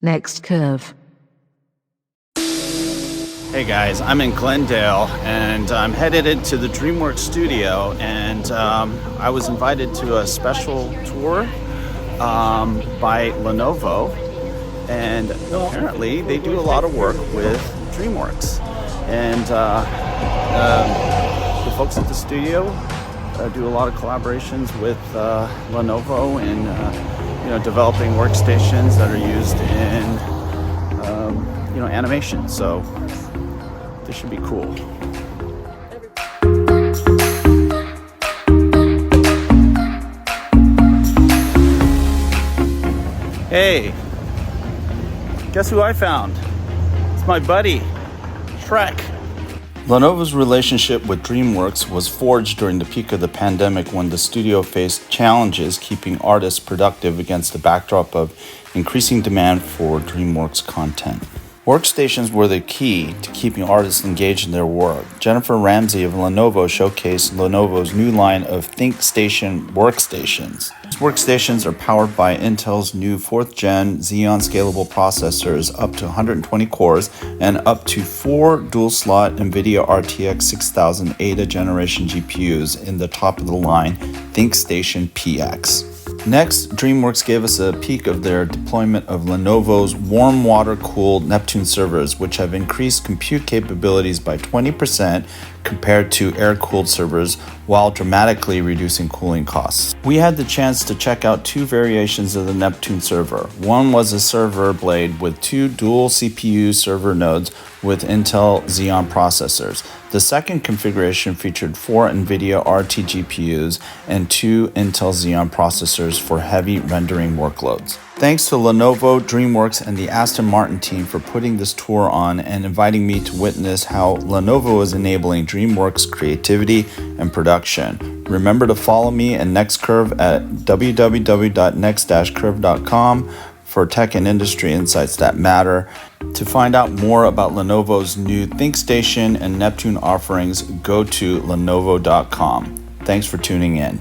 Next curve. Hey guys, I'm in Glendale and I'm headed into the DreamWorks studio, and I was invited to a special tour by Lenovo, and apparently they do a lot of work with DreamWorks, and the folks at the studio do a lot of collaborations with Lenovo in developing workstations that are used in animation. So this should be cool. Hey, guess who I found? It's my buddy, Shrek. Lenovo's relationship with DreamWorks was forged during the peak of the pandemic, when the studio faced challenges keeping artists productive against the backdrop of increasing demand for DreamWorks content. Workstations were the key to keeping artists engaged in their work. Jennifer Ramsey of Lenovo showcased Lenovo's new line of ThinkStation workstations. These workstations are powered by Intel's new 4th Gen Xeon Scalable processors, up to 120 cores, and up to 4 dual-slot NVIDIA RTX 6000 Ada generation GPUs in the top-of-the-line ThinkStation PX. Next, DreamWorks gave us a peek of their deployment of Lenovo's warm water-cooled Neptune servers, which have increased compute capabilities by 20% compared to air-cooled servers, while dramatically reducing cooling costs. We had the chance to check out 2 variations of the Neptune server. One was a server blade with 2 dual CPU server nodes with Intel Xeon processors. The second configuration featured 4 NVIDIA RT GPUs and 2 Intel Xeon processors for heavy rendering workloads. Thanks to Lenovo, DreamWorks, and the ASTON Martin team for putting this tour on and inviting me to witness how Lenovo is enabling DreamWorks creativity and production. Remember to follow me and Next Curve at www.next-curve.com for tech and industry insights that matter. To find out more about Lenovo's new ThinkStation and Neptune offerings, go to lenovo.com. Thanks for tuning in.